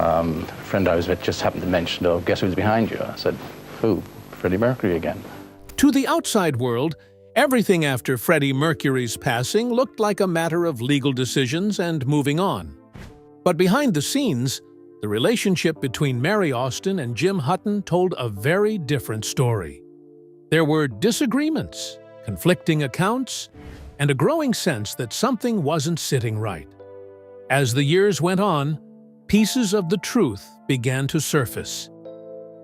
A friend I was with just happened to mention, oh, guess who's behind you? I said, who? Freddie Mercury again. To the outside world, everything after Freddie Mercury's passing looked like a matter of legal decisions and moving on. But behind the scenes, the relationship between Mary Austin and Jim Hutton told a very different story. There were disagreements, conflicting accounts, and a growing sense that something wasn't sitting right. As the years went on, pieces of the truth began to surface,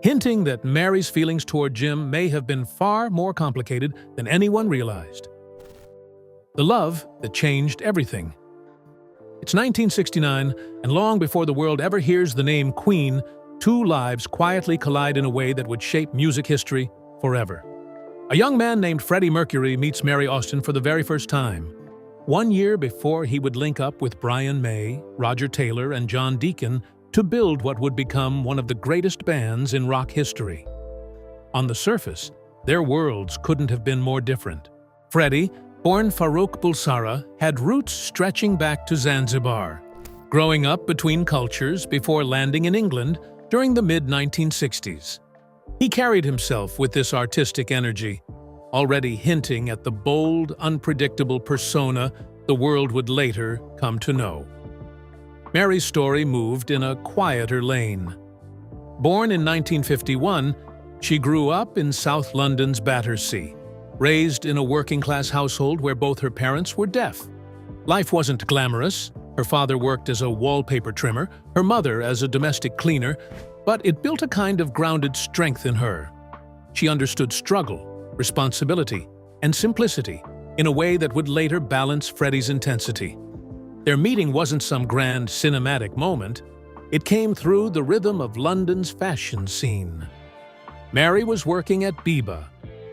hinting that Mary's feelings toward Jim may have been far more complicated than anyone realized. The love that changed everything. It's 1969, and long before the world ever hears the name Queen, two lives quietly collide in a way that would shape music history forever. A young man named Freddie Mercury meets Mary Austin for the very first time. 1 year before he would link up with Brian May, Roger Taylor, and John Deacon to build what would become one of the greatest bands in rock history. On the surface, their worlds couldn't have been more different. Freddie, born Farrokh Bulsara, had roots stretching back to Zanzibar, growing up between cultures before landing in England during the mid-1960s. He carried himself with this artistic energy, already hinting at the bold, unpredictable persona the world would later come to know. Mary's story moved in a quieter lane. Born in 1951, she grew up in South London's Battersea, raised in a working-class household where both her parents were deaf. Life wasn't glamorous. Her father worked as a wallpaper trimmer, her mother as a domestic cleaner, but it built a kind of grounded strength in her. She understood struggle, responsibility, and simplicity in a way that would later balance Freddie's intensity. Their meeting wasn't some grand cinematic moment. It came through the rhythm of London's fashion scene. Mary was working at Biba,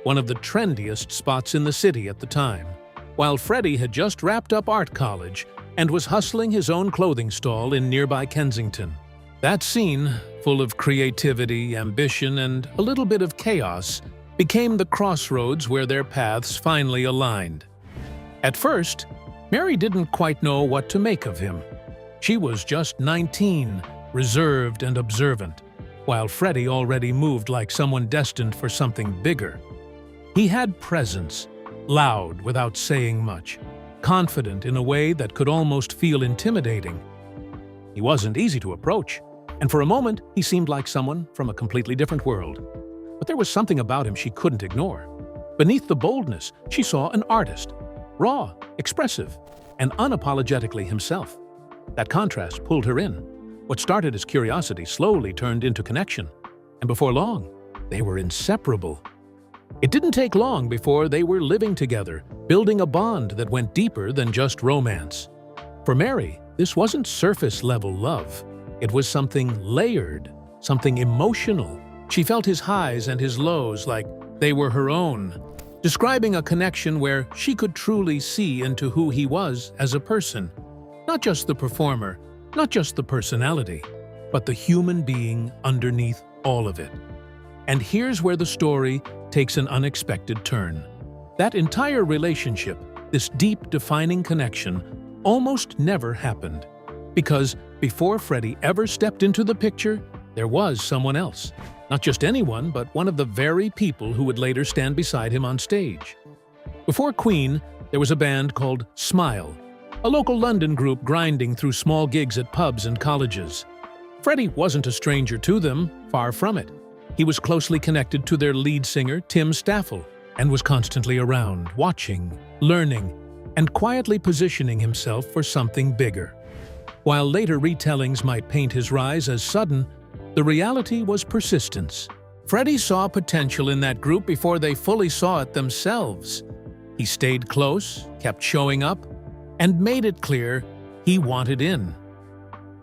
one of the trendiest spots in the city at the time, while Freddie had just wrapped up art college and was hustling his own clothing stall in nearby Kensington. That scene, full of creativity, ambition, and a little bit of chaos, became the crossroads where their paths finally aligned. At first, Mary didn't quite know what to make of him. She was just 19, reserved and observant, while Freddie already moved like someone destined for something bigger. He had presence, loud without saying much, confident in a way that could almost feel intimidating. He wasn't easy to approach, and for a moment he seemed like someone from a completely different world. But there was something about him she couldn't ignore. Beneath the boldness, she saw an artist, raw, expressive, and unapologetically himself. That contrast pulled her in. What started as curiosity slowly turned into connection, and before long, they were inseparable. It didn't take long before they were living together, building a bond that went deeper than just romance. For Mary, this wasn't surface-level love. It was something layered, something emotional. She felt his highs and his lows like they were her own, describing a connection where she could truly see into who he was as a person. Not just the performer, not just the personality, but the human being underneath all of it. And here's where the story takes an unexpected turn. That entire relationship, this deep, defining connection, almost never happened. Because before Freddie ever stepped into the picture, there was someone else. Not just anyone, but one of the very people who would later stand beside him on stage. Before Queen, there was a band called Smile, a local London group grinding through small gigs at pubs and colleges. Freddie wasn't a stranger to them, far from it. He was closely connected to their lead singer, Tim Staffel, and was constantly around, watching, learning, and quietly positioning himself for something bigger. While later retellings might paint his rise as sudden, the reality was persistence. Freddie saw potential in that group before they fully saw it themselves. He stayed close, kept showing up, and made it clear he wanted in.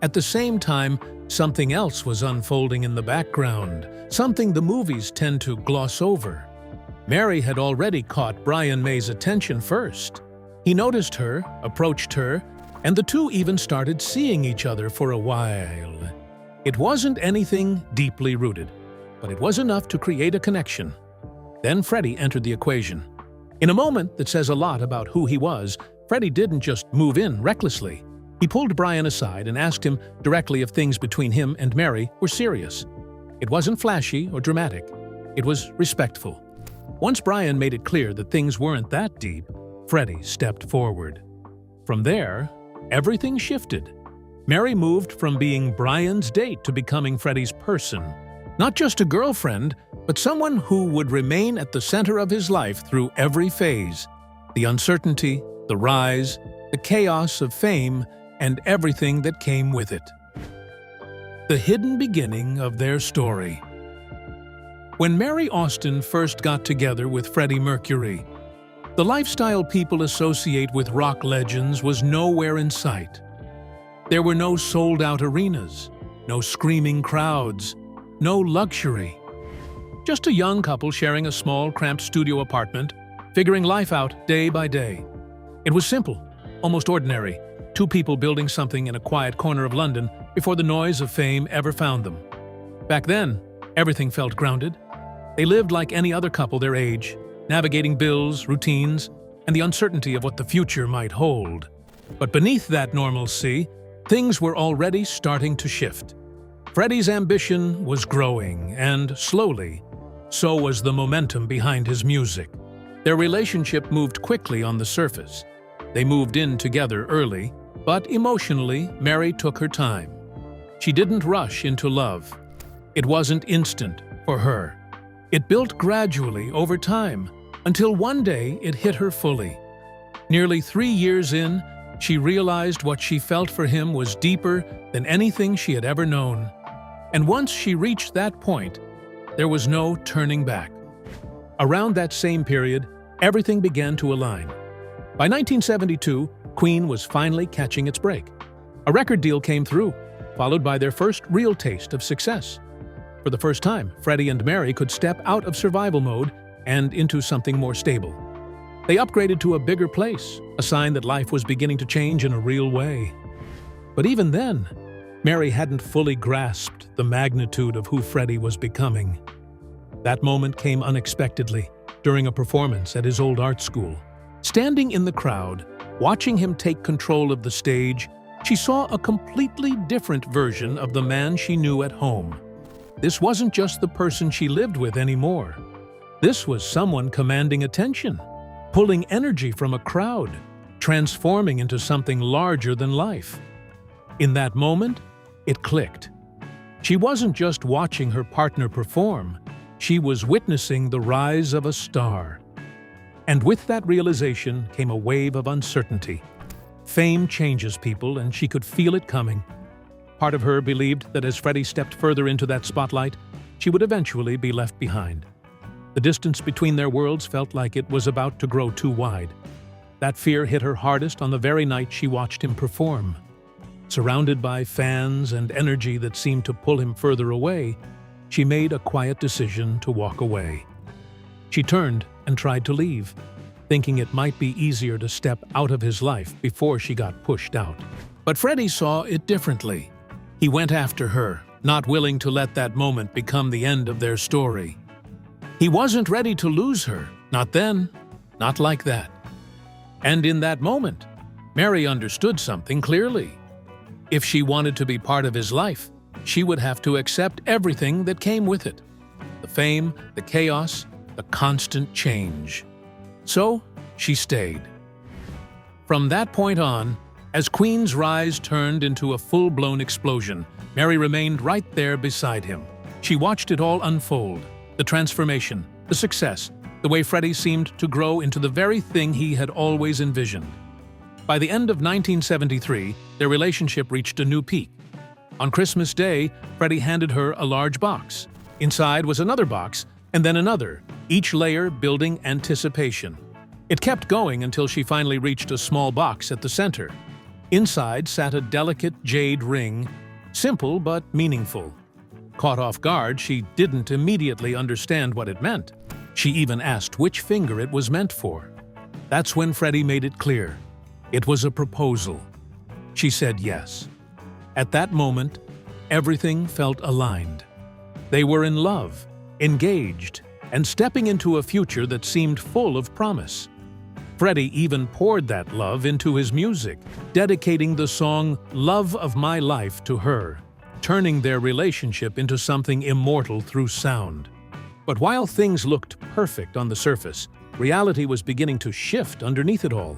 At the same time, something else was unfolding in the background, something the movies tend to gloss over. Mary had already caught Brian May's attention first. He noticed her, approached her, and the two even started seeing each other for a while. It wasn't anything deeply rooted, but it was enough to create a connection. Then Freddie entered the equation. In a moment that says a lot about who he was, Freddie didn't just move in recklessly. He pulled Brian aside and asked him directly if things between him and Mary were serious. It wasn't flashy or dramatic. It was respectful. Once Brian made it clear that things weren't that deep, Freddie stepped forward. From there, everything shifted. Mary moved from being Brian's date to becoming Freddie's person. Not just a girlfriend, but someone who would remain at the center of his life through every phase. The uncertainty, the rise, the chaos of fame, and everything that came with it. The hidden beginning of their story. When Mary Austin first got together with Freddie Mercury, the lifestyle people associate with rock legends was nowhere in sight. There were no sold-out arenas, no screaming crowds, no luxury. Just a young couple sharing a small, cramped studio apartment, figuring life out day by day. It was simple, almost ordinary. Two people building something in a quiet corner of London before the noise of fame ever found them. Back then, everything felt grounded. They lived like any other couple their age, navigating bills, routines, and the uncertainty of what the future might hold. But beneath that normalcy, things were already starting to shift. Freddie's ambition was growing, and slowly, so was the momentum behind his music. Their relationship moved quickly on the surface. They moved in together early, but emotionally, Mary took her time. She didn't rush into love. It wasn't instant for her. It built gradually over time, until one day it hit her fully. Nearly 3 years in, she realized what she felt for him was deeper than anything she had ever known. And once she reached that point, there was no turning back. Around that same period, everything began to align. By 1972, Queen was finally catching its break. A record deal came through, followed by their first real taste of success. For the first time, Freddie and Mary could step out of survival mode and into something more stable. They upgraded to a bigger place, a sign that life was beginning to change in a real way. But even then, Mary hadn't fully grasped the magnitude of who Freddie was becoming. That moment came unexpectedly during a performance at his old art school. Standing in the crowd, watching him take control of the stage, she saw a completely different version of the man she knew at home. This wasn't just the person she lived with anymore. This was someone commanding attention, pulling energy from a crowd, transforming into something larger than life. In that moment, it clicked. She wasn't just watching her partner perform, she was witnessing the rise of a star. And with that realization came a wave of uncertainty. Fame changes people, and she could feel it coming. Part of her believed that as Freddie stepped further into that spotlight, she would eventually be left behind. The distance between their worlds felt like it was about to grow too wide. That fear hit her hardest on the very night she watched him perform. Surrounded by fans and energy that seemed to pull him further away, she made a quiet decision to walk away. She turned and tried to leave, thinking it might be easier to step out of his life before she got pushed out. But Freddie saw it differently. He went after her, not willing to let that moment become the end of their story. He wasn't ready to lose her, not then, not like that. And in that moment, Mary understood something clearly. If she wanted to be part of his life, she would have to accept everything that came with it. The fame, the chaos, the constant change. So, she stayed. From that point on, as Queen's rise turned into a full-blown explosion, Mary remained right there beside him. She watched it all unfold, the transformation, the success, the way Freddie seemed to grow into the very thing he had always envisioned. By the end of 1973, their relationship reached a new peak. On Christmas Day, Freddie handed her a large box. Inside was another box, and then another, each layer building anticipation. It kept going until she finally reached a small box at the center. Inside sat a delicate jade ring, simple but meaningful. Caught off guard, she didn't immediately understand what it meant. She even asked which finger it was meant for. That's when Freddie made it clear. It was a proposal. She said yes. At that moment, everything felt aligned. They were in love, engaged, and stepping into a future that seemed full of promise. Freddie even poured that love into his music, dedicating the song "Love of My Life" to her, turning their relationship into something immortal through sound. But while things looked perfect on the surface, reality was beginning to shift underneath it all.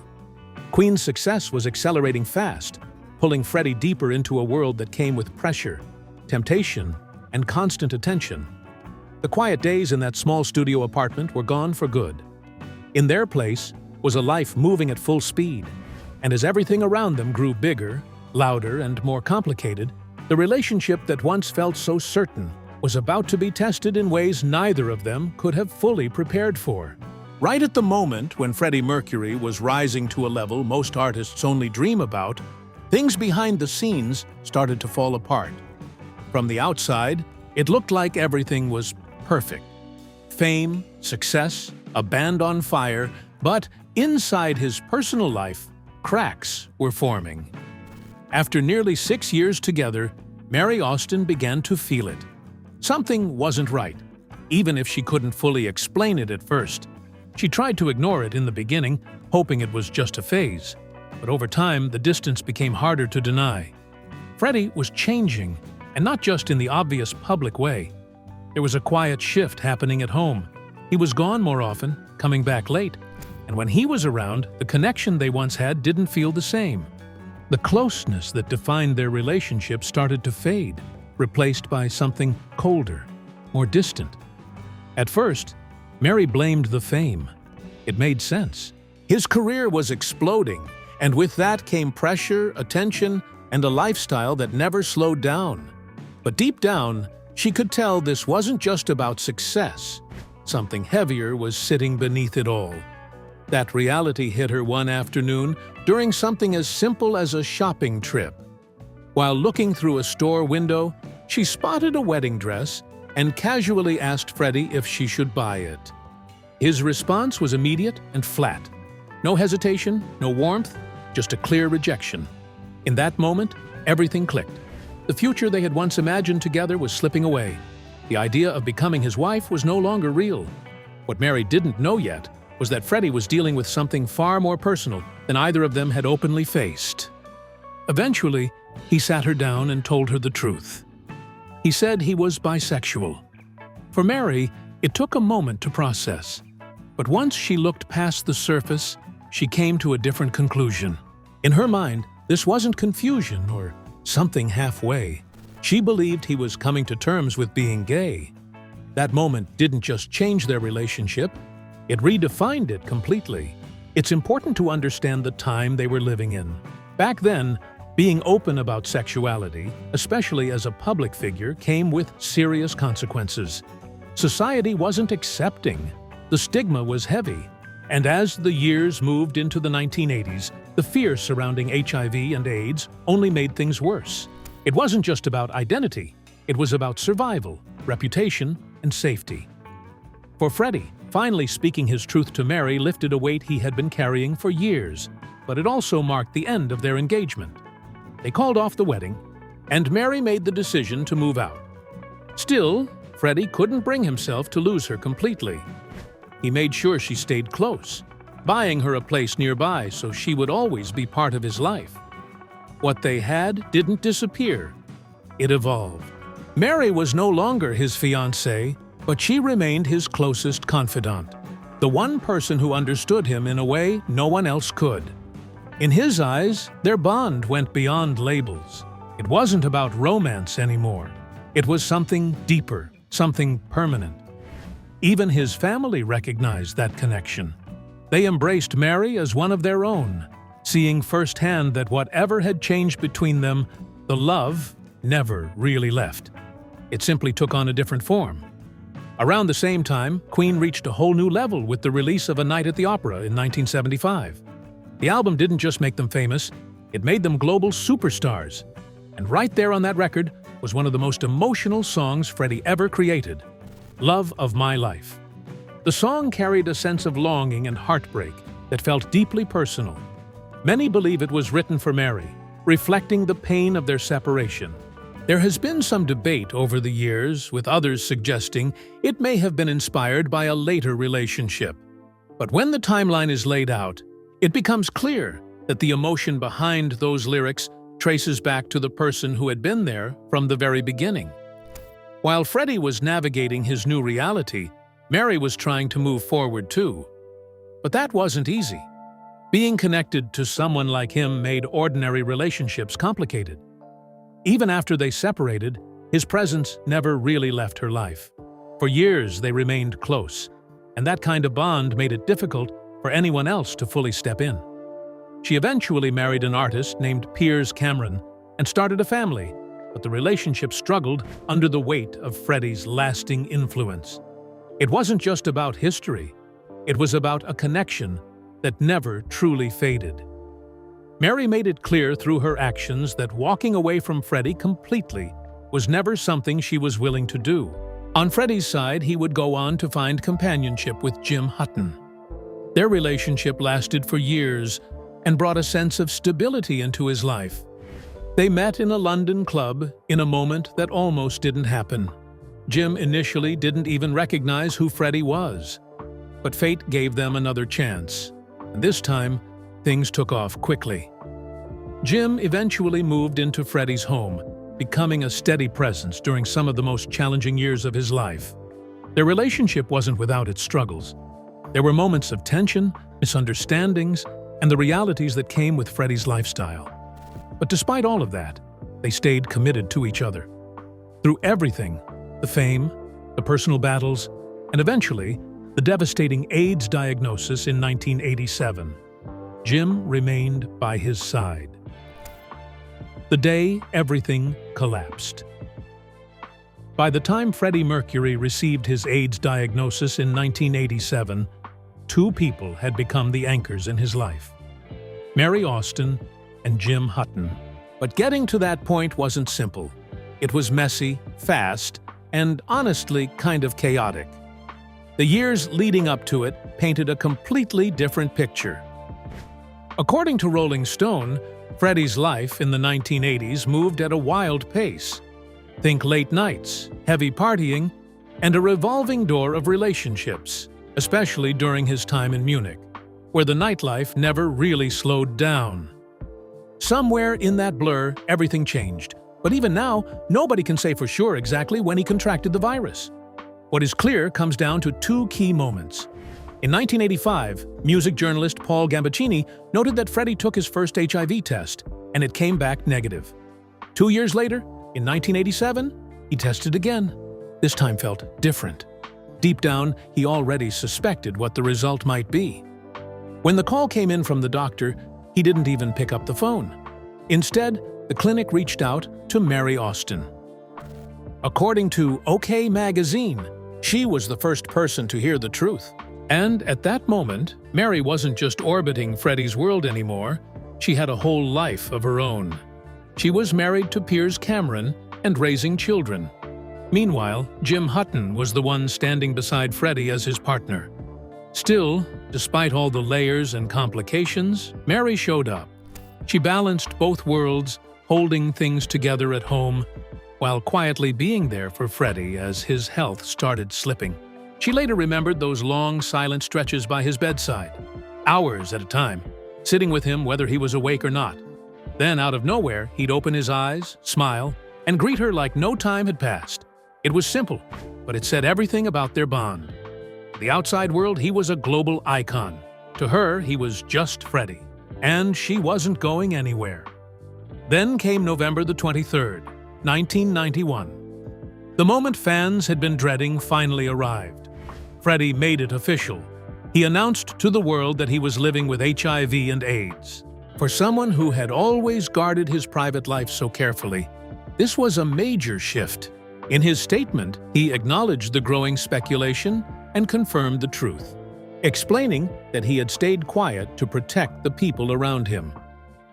Queen's success was accelerating fast, pulling Freddie deeper into a world that came with pressure, temptation, and constant attention. The quiet days in that small studio apartment were gone for good. In their place was a life moving at full speed, and as everything around them grew bigger, louder, and more complicated, the relationship that once felt so certain was about to be tested in ways neither of them could have fully prepared for. Right at the moment when Freddie Mercury was rising to a level most artists only dream about, things behind the scenes started to fall apart. From the outside, it looked like everything was perfect. Fame, success, a band on fire, but inside his personal life, cracks were forming. After nearly 6 years together, Mary Austin began to feel it. Something wasn't right, even if she couldn't fully explain it at first. She tried to ignore it in the beginning, hoping it was just a phase. But over time, the distance became harder to deny. Freddie was changing, and not just in the obvious public way. There was a quiet shift happening at home. He was gone more often, coming back late. And when he was around, the connection they once had didn't feel the same. The closeness that defined their relationship started to fade, replaced by something colder, more distant. At first, Mary blamed the fame. It made sense. His career was exploding, and with that came pressure, attention, and a lifestyle that never slowed down. But deep down, she could tell this wasn't just about success. Something heavier was sitting beneath it all. That reality hit her one afternoon during something as simple as a shopping trip. While looking through a store window, she spotted a wedding dress and casually asked Freddie if she should buy it. His response was immediate and flat. No hesitation, no warmth, just a clear rejection. In that moment, everything clicked. The future they had once imagined together was slipping away. The idea of becoming his wife was no longer real. What Mary didn't know yet was that Freddie was dealing with something far more personal than either of them had openly faced. Eventually, he sat her down and told her the truth. He said he was bisexual. For Mary, it took a moment to process. But once she looked past the surface, she came to a different conclusion. In her mind, this wasn't confusion or something halfway. She believed he was coming to terms with being gay. That moment didn't just change their relationship, it redefined it completely. It's important to understand the time they were living in. Back then, being open about sexuality, especially as a public figure, came with serious consequences. Society wasn't accepting. The stigma was heavy. And as the years moved into the 1980s, the fear surrounding HIV and AIDS only made things worse. It wasn't just about identity. It was about survival, reputation, and safety. For Freddie, finally speaking his truth to Mary lifted a weight he had been carrying for years, but it also marked the end of their engagement. They called off the wedding, and Mary made the decision to move out. Still, Freddie couldn't bring himself to lose her completely. He made sure she stayed close, buying her a place nearby so she would always be part of his life. What they had didn't disappear. It evolved. Mary was no longer his fiancée, but she remained his closest confidant, the one person who understood him in a way no one else could. In his eyes, their bond went beyond labels. It wasn't about romance anymore. It was something deeper, something permanent. Even his family recognized that connection. They embraced Mary as one of their own, seeing firsthand that whatever had changed between them, the love never really left. It simply took on a different form. Around the same time, Queen reached a whole new level with the release of A Night at the Opera in 1975. The album didn't just make them famous, it made them global superstars. And right there on that record was one of the most emotional songs Freddie ever created, Love of My Life. The song carried a sense of longing and heartbreak that felt deeply personal. Many believe it was written for Mary, reflecting the pain of their separation. There has been some debate over the years, with others suggesting it may have been inspired by a later relationship. But when the timeline is laid out, It becomes clear that the emotion behind those lyrics traces back to the person who had been there from the very beginning. While Freddie was navigating his new reality, Mary was trying to move forward too. But that wasn't easy. Being connected to someone like him made ordinary relationships complicated. Even after they separated, his presence never really left her life. For years, they remained close, and that kind of bond made it difficult for anyone else to fully step in. She eventually married an artist named Piers Cameron and started a family, but the relationship struggled under the weight of Freddie's lasting influence. It wasn't just about history. It was about a connection that never truly faded. Mary made it clear through her actions that walking away from Freddie completely was never something she was willing to do. On Freddie's side, he would go on to find companionship with Jim Hutton. Their relationship lasted for years and brought a sense of stability into his life. They met in a London club in a moment that almost didn't happen. Jim initially didn't even recognize who Freddie was. But fate gave them another chance, and this time, things took off quickly. Jim eventually moved into Freddie's home, becoming a steady presence during some of the most challenging years of his life. Their relationship wasn't without its struggles. There were moments of tension, misunderstandings, and the realities that came with Freddie's lifestyle. But despite all of that, they stayed committed to each other. Through everything, the fame, the personal battles, and eventually, the devastating AIDS diagnosis in 1987, Jim remained by his side. The day everything collapsed. By the time Freddie Mercury received his AIDS diagnosis in 1987, two people had become the anchors in his life: Mary Austin and Jim Hutton. But getting to that point wasn't simple. It was messy, fast, and honestly kind of chaotic. The years leading up to it painted a completely different picture. According to Rolling Stone, Freddie's life in the 1980s moved at a wild pace. Think late nights, heavy partying, and a revolving door of relationships, especially during his time in Munich, where the nightlife never really slowed down. Somewhere in that blur, everything changed. But even now, nobody can say for sure exactly when he contracted the virus. What is clear comes down to two key moments. In 1985, music journalist Paul Gambaccini noted that Freddie took his first HIV test, and it came back negative. 2 years later, in 1987, he tested again. This time felt different. Deep down, he already suspected what the result might be. When the call came in from the doctor, he didn't even pick up the phone. Instead, the clinic reached out to Mary Austin. According to OK Magazine, she was the first person to hear the truth. And at that moment, Mary wasn't just orbiting Freddie's world anymore. She had a whole life of her own. She was married to Piers Cameron and raising children. Meanwhile, Jim Hutton was the one standing beside Freddie as his partner. Still, despite all the layers and complications, Mary showed up. She balanced both worlds, holding things together at home, while quietly being there for Freddie as his health started slipping. She later remembered those long, silent stretches by his bedside, hours at a time, sitting with him whether he was awake or not. Then, out of nowhere, he'd open his eyes, smile, and greet her like no time had passed. It was simple, but it said everything about their bond. To the outside world, he was a global icon. To her, he was just Freddie, and she wasn't going anywhere. Then came November the 23rd, 1991. The moment fans had been dreading finally arrived. Freddie made it official. He announced to the world that he was living with HIV and AIDS. For someone who had always guarded his private life so carefully, this was a major shift. In his statement, he acknowledged the growing speculation and confirmed the truth, explaining that he had stayed quiet to protect the people around him.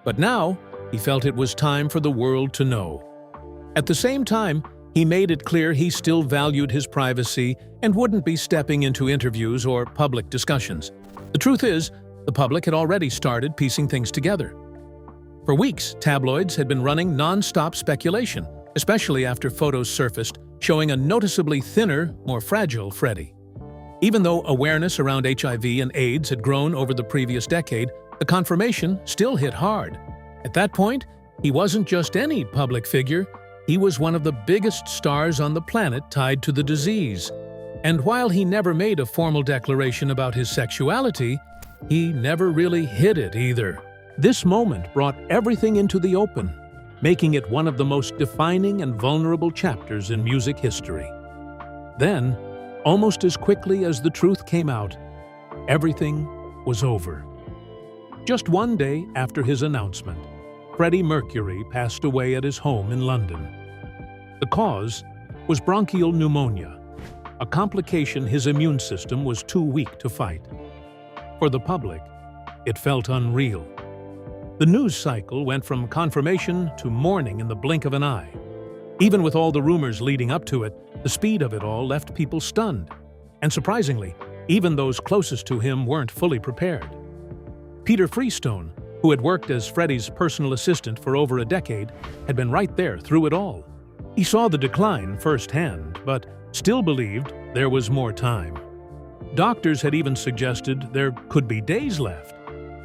But now, he felt it was time for the world to know. At the same time, he made it clear he still valued his privacy and wouldn't be stepping into interviews or public discussions. The truth is, the public had already started piecing things together. For weeks, tabloids had been running non-stop speculation, especially after photos surfaced showing a noticeably thinner, more fragile Freddie. Even though awareness around HIV and AIDS had grown over the previous decade, The confirmation still hit hard. At that point, he wasn't just any public figure, he was one of the biggest stars on the planet tied to the disease. And while he never made a formal declaration about his sexuality, he never really hid it either. This moment brought everything into the open, making it one of the most defining and vulnerable chapters in music history. Then, almost as quickly as the truth came out, everything was over. Just one day after his announcement, Freddie Mercury passed away at his home in London. The cause was bronchial pneumonia, a complication his immune system was too weak to fight. For the public, it felt unreal. The news cycle went from confirmation to mourning in the blink of an eye. Even with all the rumors leading up to it, the speed of it all left people stunned. And surprisingly, even those closest to him weren't fully prepared. Peter Freestone, who had worked as Freddie's personal assistant for over a decade, had been right there through it all. He saw the decline firsthand, but still believed there was more time. Doctors had even suggested there could be days left.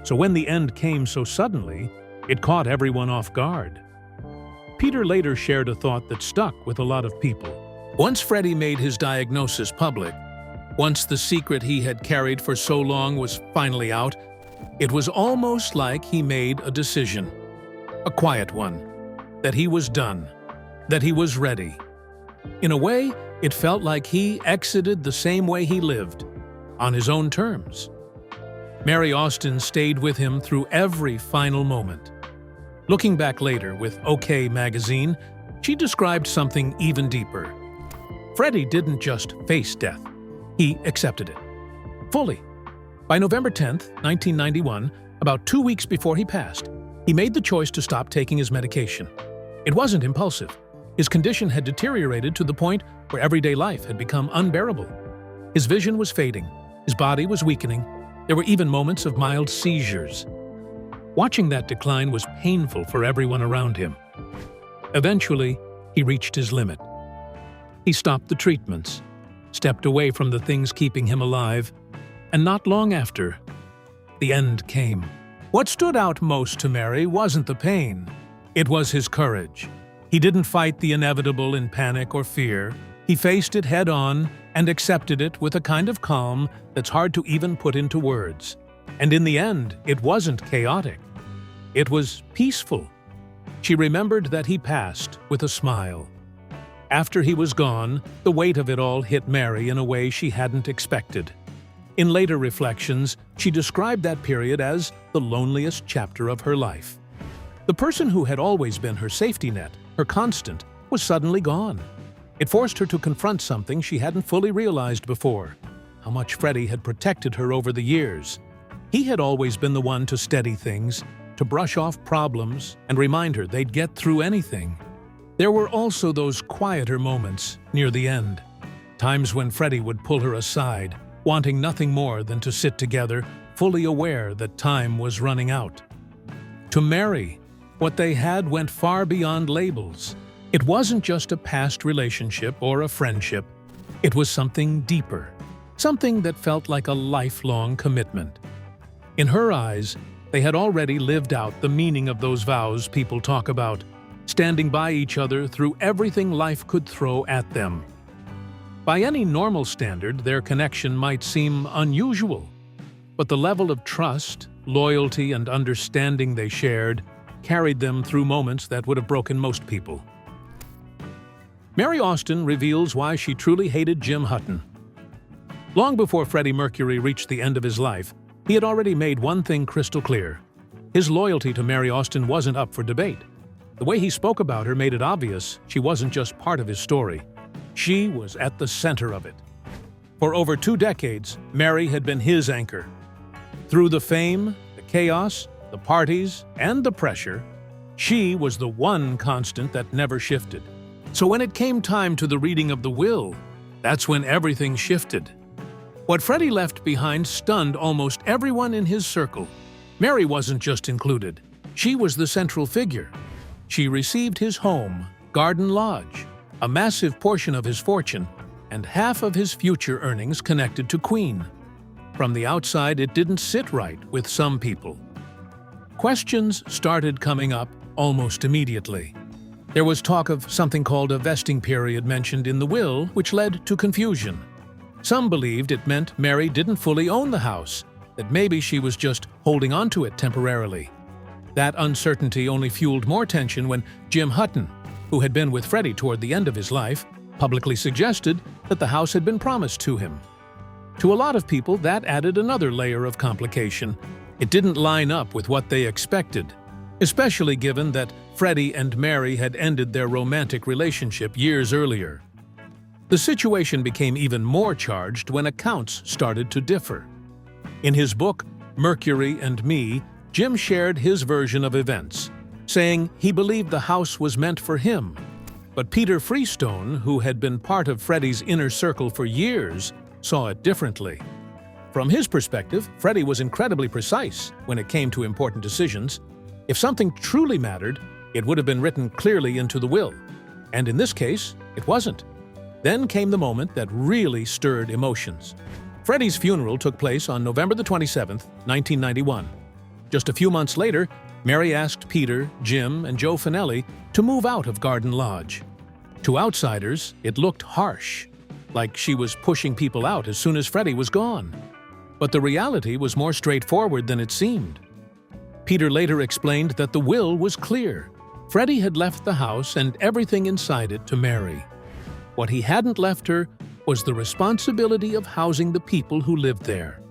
So when the end came so suddenly, it caught everyone off guard. Peter later shared a thought that stuck with a lot of people. Once Freddie made his diagnosis public, once the secret he had carried for so long was finally out, it was almost like he made a decision. A quiet one. That he was done. That he was ready. In a way, it felt like he exited the same way he lived, on his own terms. Mary Austin stayed with him through every final moment. Looking back later with OK magazine, she described something even deeper. Freddie didn't just face death. He accepted it. Fully. By November 10, 1991, about 2 weeks before he passed, he made the choice to stop taking his medication. It wasn't impulsive. His condition had deteriorated to the point where everyday life had become unbearable. His vision was fading. His body was weakening. There were even moments of mild seizures. Watching that decline was painful for everyone around him. Eventually, he reached his limit. He stopped the treatments, stepped away from the things keeping him alive, and not long after, the end came. What stood out most to Mary wasn't the pain. It was his courage. He didn't fight the inevitable in panic or fear. He faced it head-on and accepted it with a kind of calm that's hard to even put into words. And in the end, it wasn't chaotic. It was peaceful. She remembered that he passed with a smile. After he was gone, the weight of it all hit Mary in a way she hadn't expected. In later reflections, she described that period as the loneliest chapter of her life. The person who had always been her safety net, her constant, was suddenly gone. It forced her to confront something she hadn't fully realized before: how much Freddie had protected her over the years. He had always been the one to steady things, to brush off problems, and remind her they'd get through anything. There were also those quieter moments near the end, times when Freddie would pull her aside, wanting nothing more than to sit together, fully aware that time was running out. To Mary, what they had went far beyond labels. It wasn't just a past relationship or a friendship. It was something deeper, something that felt like a lifelong commitment. In her eyes, they had already lived out the meaning of those vows people talk about, standing by each other through everything life could throw at them. By any normal standard, their connection might seem unusual, but the level of trust, loyalty, and understanding they shared carried them through moments that would have broken most people. Mary Austin reveals why she truly hated Jim Hutton. Long before Freddie Mercury reached the end of his life, he had already made one thing crystal clear. His loyalty to Mary Austin wasn't up for debate. The way he spoke about her made it obvious she wasn't just part of his story. She was at the center of it. For over 2 decades, Mary had been his anchor. Through the fame, the chaos, the parties, and the pressure, she was the one constant that never shifted. So when it came time to the reading of the will, that's when everything shifted. What Freddie left behind stunned almost everyone in his circle. Mary wasn't just included. She was the central figure. She received his home, Garden Lodge, a massive portion of his fortune, and half of his future earnings connected to Queen. From the outside, it didn't sit right with some people. Questions started coming up almost immediately. There was talk of something called a vesting period mentioned in the will, which led to confusion. Some believed it meant Mary didn't fully own the house, that maybe she was just holding on to it temporarily. That uncertainty only fueled more tension when Jim Hutton, who had been with Freddie toward the end of his life, publicly suggested that the house had been promised to him. To a lot of people, that added another layer of complication. It didn't line up with what they expected, especially given that Freddie and Mary had ended their romantic relationship years earlier. The situation became even more charged when accounts started to differ. In his book, Mercury and Me, Jim shared his version of events, saying he believed the house was meant for him. But Peter Freestone, who had been part of Freddie's inner circle for years, saw it differently. From his perspective, Freddie was incredibly precise when it came to important decisions. If something truly mattered, it would have been written clearly into the will. And in this case, it wasn't. Then came the moment that really stirred emotions. Freddie's funeral took place on November the 27th, 1991. Just a few months later, Mary asked Peter, Jim, and Joe Finelli to move out of Garden Lodge. To outsiders, it looked harsh, like she was pushing people out as soon as Freddie was gone. But the reality was more straightforward than it seemed. Peter later explained that the will was clear. Freddie had left the house and everything inside it to Mary. What he hadn't left her was the responsibility of housing the people who lived there.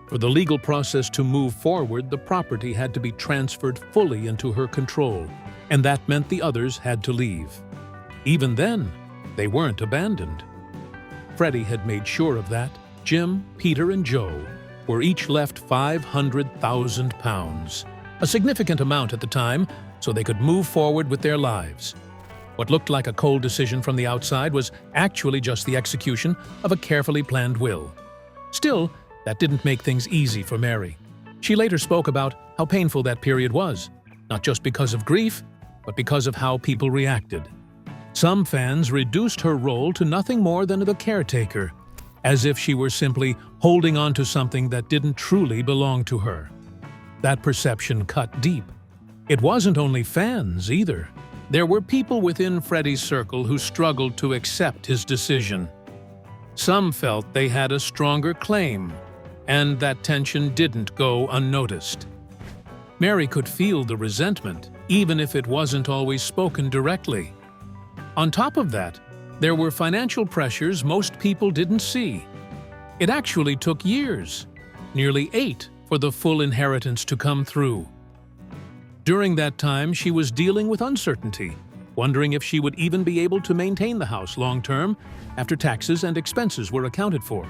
For the legal process to move forward, the property had to be transferred fully into her control, and that meant the others had to leave. Even then, they weren't abandoned. Freddie had made sure of that. Jim, Peter, and Joe were each left £500,000, a significant amount at the time, so they could move forward with their lives. What looked like a cold decision from the outside was actually just the execution of a carefully planned will. Still, that didn't make things easy for Mary. She later spoke about how painful that period was, not just because of grief, but because of how people reacted. Some fans reduced her role to nothing more than the caretaker, as if she were simply holding on to something that didn't truly belong to her. That perception cut deep. It wasn't only fans, either. There were people within Freddie's circle who struggled to accept his decision. Some felt they had a stronger claim, and that tension didn't go unnoticed. Mary could feel the resentment, even if it wasn't always spoken directly. On top of that, there were financial pressures most people didn't see. It actually took years, nearly 8, for the full inheritance to come through. During that time, she was dealing with uncertainty, wondering if she would even be able to maintain the house long-term after taxes and expenses were accounted for.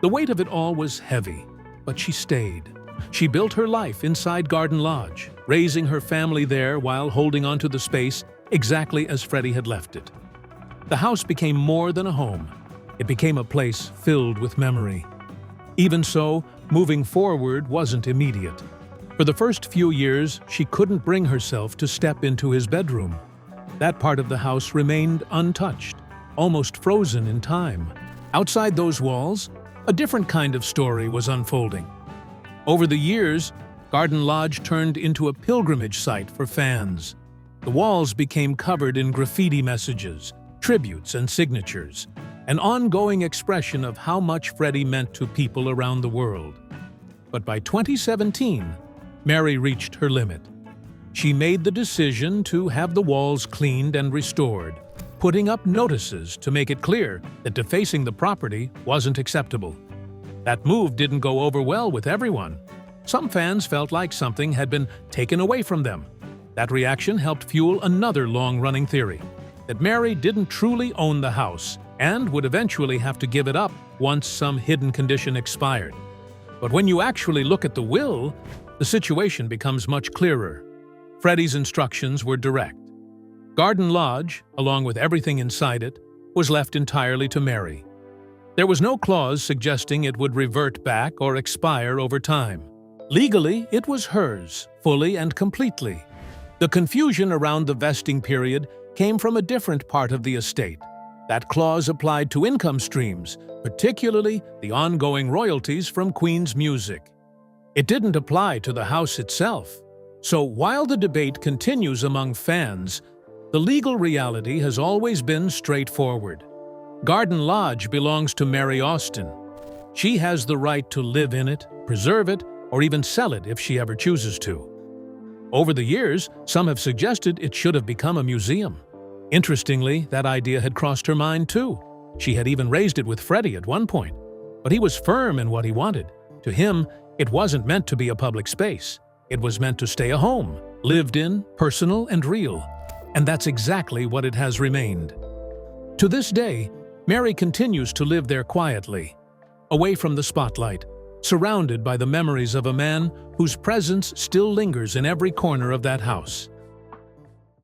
The weight of it all was heavy, but she stayed. She built her life inside Garden Lodge, raising her family there while holding on to the space exactly as Freddie had left it. The house became more than a home. It became a place filled with memory. Even so, moving forward wasn't immediate. For the first few years, she couldn't bring herself to step into his bedroom. That part of the house remained untouched, almost frozen in time. Outside those walls, a different kind of story was unfolding. Over the years, Garden Lodge turned into a pilgrimage site for fans. The walls became covered in graffiti messages, tributes, and signatures, an ongoing expression of how much Freddie meant to people around the world. But by 2017, Mary reached her limit. She made the decision to have the walls cleaned and restored, putting up notices to make it clear that defacing the property wasn't acceptable. That move didn't go over well with everyone. Some fans felt like something had been taken away from them. That reaction helped fuel another long-running theory, that Mary didn't truly own the house and would eventually have to give it up once some hidden condition expired. But when you actually look at the will, the situation becomes much clearer. Freddie's instructions were direct. Garden Lodge, along with everything inside it, was left entirely to Mary. There was no clause suggesting it would revert back or expire over time. Legally, it was hers, fully and completely. The confusion around the vesting period came from a different part of the estate. That clause applied to income streams, particularly the ongoing royalties from Queen's music. It didn't apply to the house itself. So while the debate continues among fans, the legal reality has always been straightforward. Garden Lodge belongs to Mary Austin. She has the right to live in it, preserve it, or even sell it if she ever chooses to. Over the years, some have suggested it should have become a museum. Interestingly, that idea had crossed her mind too. She had even raised it with Freddie at one point. But he was firm in what he wanted. To him, it wasn't meant to be a public space. It was meant to stay a home, lived in, personal and real. And that's exactly what it has remained. To this day, Mary continues to live there quietly, away from the spotlight, surrounded by the memories of a man whose presence still lingers in every corner of that house.